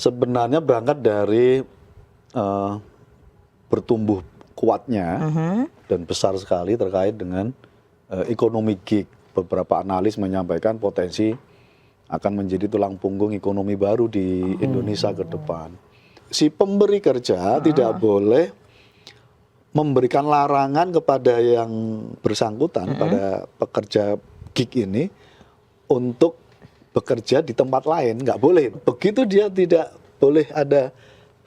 Sebenarnya berangkat dari bertumbuh kuatnya dan besar sekali terkait dengan ekonomi gig. Beberapa analis menyampaikan potensi akan menjadi tulang punggung ekonomi baru di Indonesia ke depan. Si pemberi kerja tidak boleh memberikan larangan kepada yang bersangkutan pada pekerja gig ini untuk bekerja di tempat lain, nggak boleh. Begitu dia tidak boleh ada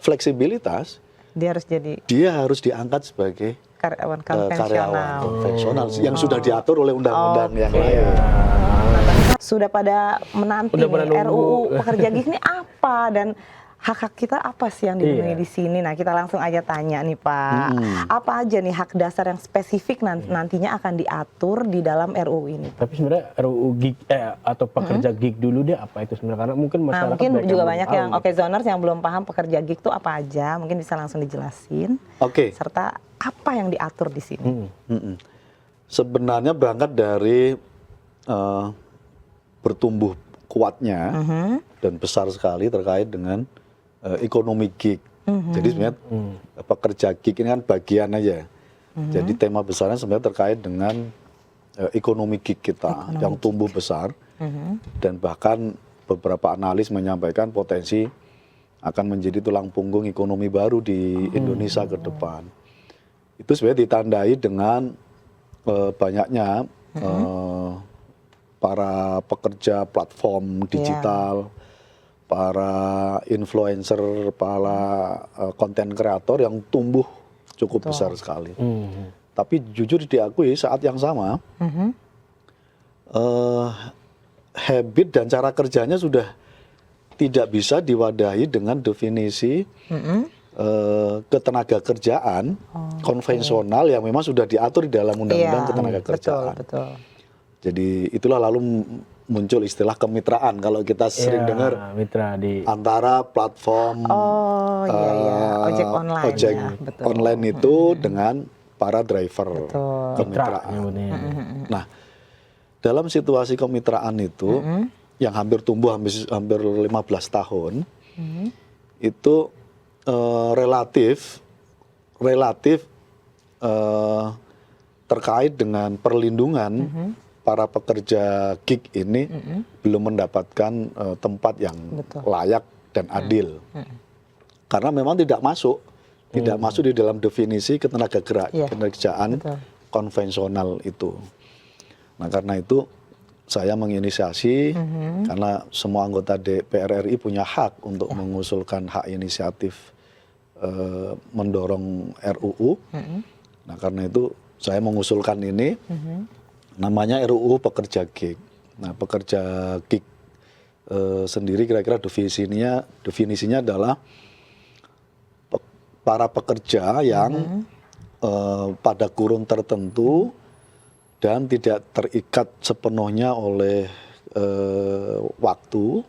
fleksibilitas, dia harus diangkat sebagai karyawan karyawan konvensional konvensional yang sudah diatur oleh undang-undang yang lain. Sudah pada menanti nih, RUU pekerja gig ini apa dan hak-hak kita apa sih yang dilindungi di sini? Nah, kita langsung aja tanya nih Pak, apa aja nih hak dasar yang spesifik nantinya akan diatur di dalam RUU ini? Tapi sebenarnya RUU gig atau pekerja gig dulu dia apa itu sebenarnya? Karena mungkin masyarakat mungkin juga banyak yang gitu. zoners yang belum paham pekerja gig itu apa aja, mungkin bisa langsung dijelasin. Serta apa yang diatur di sini? Sebenarnya berangkat dari bertumbuh kuatnya dan besar sekali terkait dengan ekonomi gig. Jadi sebenarnya pekerja gig ini kan bagian aja. Jadi tema besarnya sebenarnya terkait dengan ekonomi gig kita yang tumbuh besar dan bahkan beberapa analis menyampaikan potensi akan menjadi tulang punggung ekonomi baru di Indonesia ke depan. Itu sebenarnya ditandai dengan banyaknya para pekerja platform digital, para influencer, para konten kreator yang tumbuh cukup besar sekali. Tapi jujur diakui saat yang sama, habit dan cara kerjanya sudah tidak bisa diwadahi dengan definisi ketenaga kerjaan konvensional yang memang sudah diatur di dalam undang-undang ketenaga kerjaan. Jadi itulah lalu muncul istilah kemitraan kalau kita sering dengar antara platform ojek online itu dengan para driver kemitraan. Nah, dalam situasi kemitraan itu yang hampir tumbuh hampir 15 tahun itu relatif terkait dengan perlindungan para pekerja gig ini belum mendapatkan tempat yang layak dan adil. Karena memang tidak masuk di dalam definisi ketenaga kerjaan konvensional itu. Nah, karena itu saya menginisiasi karena semua anggota DPR RI punya hak untuk mengusulkan hak inisiatif mendorong RUU. Nah, karena itu saya mengusulkan ini namanya RUU pekerja gig. Nah, pekerja gig sendiri kira-kira definisinya adalah para pekerja yang pada kurun tertentu dan tidak terikat sepenuhnya oleh waktu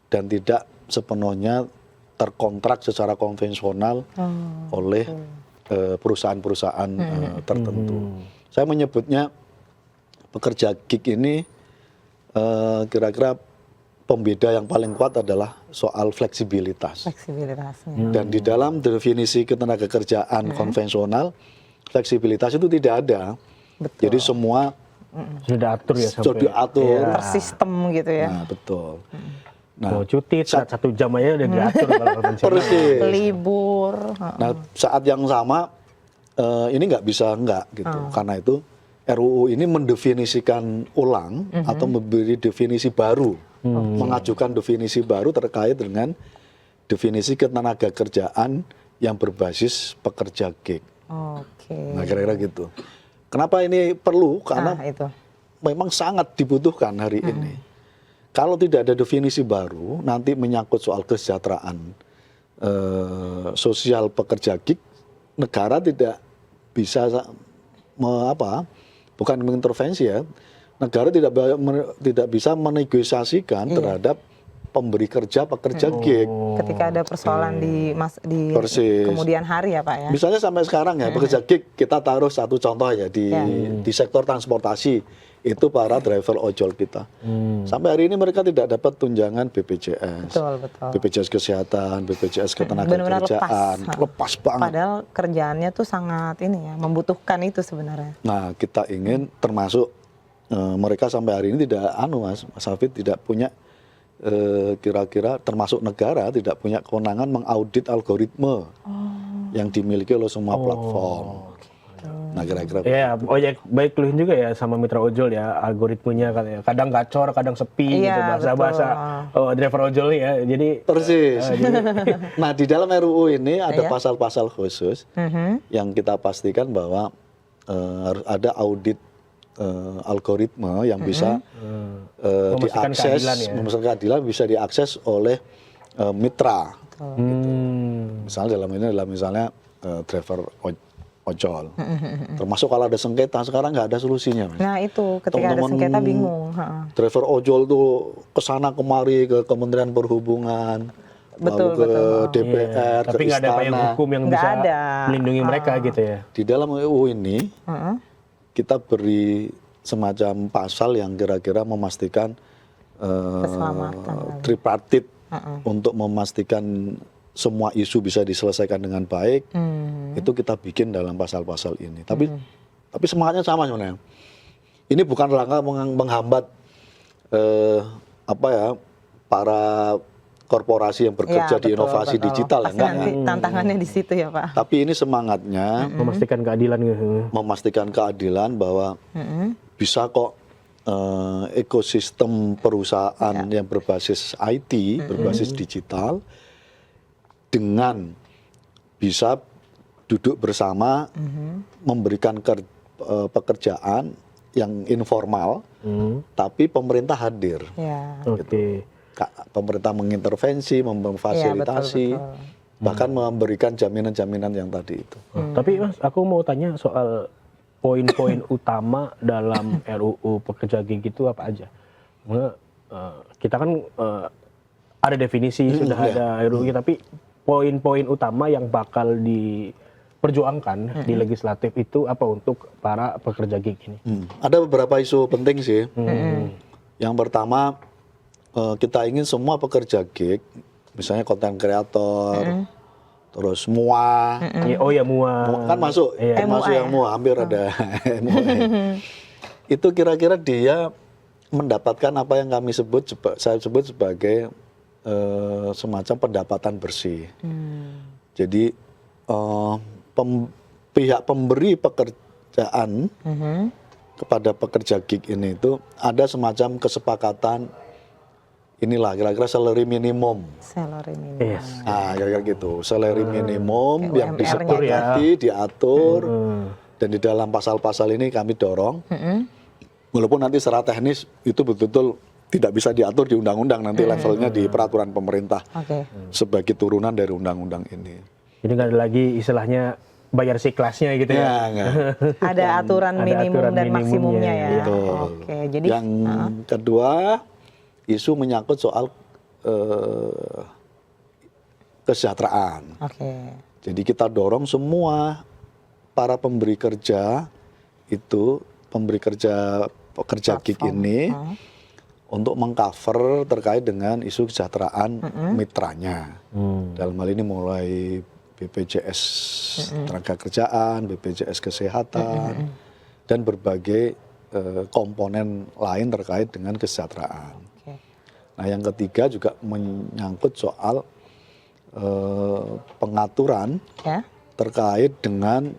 dan tidak sepenuhnya terkontrak secara konvensional oleh perusahaan-perusahaan tertentu. Saya menyebutnya pekerja gig ini kira-kira pembeda yang paling kuat adalah soal fleksibilitas. Dan di dalam definisi ketenaga kerjaan konvensional, fleksibilitas itu tidak ada. Jadi semua sudah diatur ya, sudah diatur, tersistem gitu ya. Nah, betul. Nah, mau cuti 1 jam aja udah diatur kalau konvensional. Libur. Nah, saat yang sama ini nggak bisa gitu. Karena itu RUU ini mendefinisikan ulang atau memberi definisi baru, mengajukan definisi baru terkait dengan definisi ketenaga kerjaan yang berbasis pekerja gig. Nah, kira-kira gitu. Kenapa ini perlu? Karena memang sangat dibutuhkan hari ini. Kalau tidak ada definisi baru, nanti menyangkut soal kesejahteraan sosial pekerja gig, negara tidak bisa bukan mengintervensi ya, negara tidak bisa menegosiasikan terhadap pemberi kerja, pekerja gig. Ketika ada persoalan di Persis. kemudian hari ya Pak ya. Misalnya sampai sekarang ya, pekerja gig kita taruh satu contoh ya di sektor transportasi, itu para driver ojol kita. Sampai hari ini mereka tidak dapat tunjangan BPJS, Betul. BPJS Kesehatan, BPJS Benar-benar Ketenagakerjaan, lepas banget. Padahal kerjaannya tuh sangat ini ya, membutuhkan itu sebenarnya. Nah, kita ingin termasuk mereka sampai hari ini tidak Mas Hafid tidak punya kira-kira termasuk negara tidak punya kewenangan mengaudit algoritma yang dimiliki oleh semua platform. Nah, kira-kira ya ojek baik keluhin juga ya sama mitra ojol ya, algoritmanya kadang gacor, kadang sepi gitu, bahasa-bahasa driver ojol ya. Jadi persis. Nah, di dalam RUU ini ada pasal-pasal khusus yang kita pastikan bahwa harus ada audit algoritma yang bisa diakses, memastikan keadilan bisa diakses oleh mitra. Misalnya dalam misalnya driver ojol. Termasuk kalau ada sengketa, sekarang nggak ada solusinya, Mas. Nah itu, ketika ada sengketa bingung. Driver ojol tuh kesana kemari ke Kementerian Perhubungan, lalu ke DPR, tapi ke nggak ada payung Istana. hukum yang bisa melindungi mereka gitu ya. Di dalam RUU ini, kita beri semacam pasal yang kira-kira memastikan tripartit untuk memastikan semua isu bisa diselesaikan dengan baik. Itu kita bikin dalam pasal-pasal ini. Tapi semangatnya sama sebenarnya. Ini bukan rangka menghambat para korporasi yang bekerja di inovasi digital. Pasti nanti tantangannya di situ ya Pak. Tapi ini semangatnya memastikan keadilan gitu. Memastikan keadilan bahwa bisa kok ekosistem perusahaan yang berbasis IT, berbasis digital, dengan bisa duduk bersama memberikan pekerjaan yang informal, tapi pemerintah hadir. Gitu. Pemerintah mengintervensi, memfasilitasi, bahkan memberikan jaminan-jaminan yang tadi itu. Tapi Mas, aku mau tanya soal poin-poin utama dalam RUU pekerja gig itu apa aja? Kita kan ada definisi, sudah ada RUU, tapi poin-poin utama yang bakal diperjuangkan di legislatif itu apa untuk para pekerja gig ini? Ada beberapa isu penting sih. Yang pertama, kita ingin semua pekerja gig, misalnya konten kreator, terus MUA, MUA kan masuk, termasuk yang MUA, hampir ada MUA. Itu kira-kira dia mendapatkan apa yang saya sebut sebagai semacam pendapatan bersih. Jadi pihak pemberi pekerjaan kepada pekerja gig ini itu ada semacam kesepakatan. Inilah kira-kira salary minimum. Nah, kira-kira gitu. Salary minimum yang disepakati, diatur, dan di dalam pasal-pasal ini kami dorong. Walaupun nanti secara teknis itu betul-betul tidak bisa diatur di undang-undang, nanti levelnya di peraturan pemerintah sebagai turunan dari undang-undang ini. Jadi nggak ada lagi istilahnya bayar siklasnya gitu ya? Ada aturan minimum dan maksimumnya ya. Betul. Yang kedua, isu menyangkut soal kesejahteraan. Jadi kita dorong semua para pemberi kerja itu, pekerja gig ini untuk mengcover terkait dengan isu kesejahteraan mitranya. Dalam hal ini mulai BPJS Tenaga-kerjaan, BPJS Kesehatan, dan berbagai komponen lain terkait dengan kesejahteraan. Nah, yang ketiga juga menyangkut soal pengaturan terkait dengan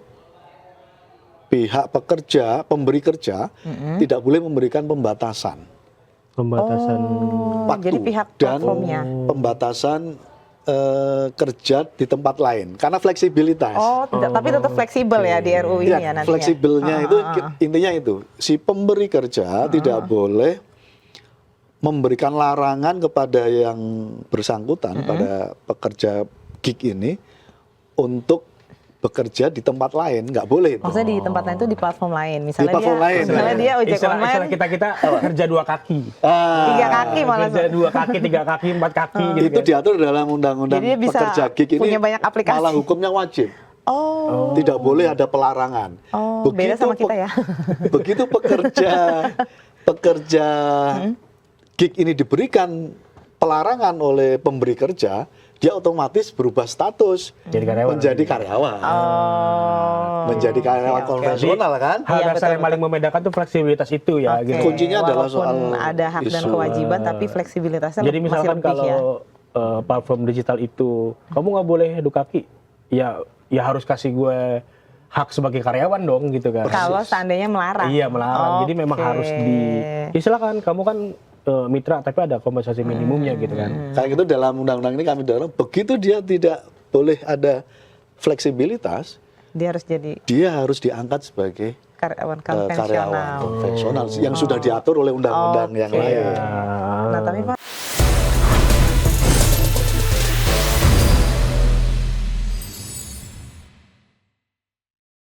pihak pekerja, pemberi kerja tidak boleh memberikan pembatasan waktu jadi pihak dan platformnya. pembatasan kerja di tempat lain karena fleksibilitas. Tapi tetap fleksibel ya di RUU ini ya nantinya. Fleksibelnya itu intinya itu, si pemberi kerja tidak boleh memberikan larangan kepada yang bersangkutan pada pekerja gig ini untuk bekerja di tempat lain, nggak boleh itu. Maksudnya di tempat lain itu di platform lain. Misalnya platform lain, misalnya ya. dia ojek Istilah online, kita kerja 2 kaki. 3 kaki malah. Kerja 2 kaki, 3 kaki, 4 kaki gitu Itu kan. diatur dalam undang-undang Jadi dia bisa pekerja gig ini. punya banyak aplikasi. Malah hukumnya wajib. Oh, Tidak boleh ada pelarangan. Oh, beda sama kita ya. Begitu pekerja gig ini diberikan pelarangan oleh pemberi kerja, dia otomatis berubah status Jadi karyawan. menjadi karyawan. Oh. Menjadi karyawan Oke, oke. konvensional kan? Hal Iya, dasar betul, yang paling membedakan tuh fleksibilitas itu ya Oke. gitu. Kuncinya adalah Walaupun soal ada hak dan isu. kewajiban, tapi fleksibilitasnya Jadi masih misalkan lebih kalau ya. Platform digital itu kamu nggak boleh adu kaki, ya harus kasih gue hak sebagai karyawan dong gitu kan. Kalau seandainya melarang. Iya melarang. Jadi memang Oke. harus ya silakan kamu kan mitra tapi ada kompensasi minimumnya gitu kan. Kayak gitu dalam undang-undang ini kami dorong, begitu dia tidak boleh ada fleksibilitas, Dia harus jadi dia harus diangkat sebagai karyawan karyawan konvensional. konvensional yang sudah diatur oleh undang-undang yang Oke. lain. Nah, tapi Pak,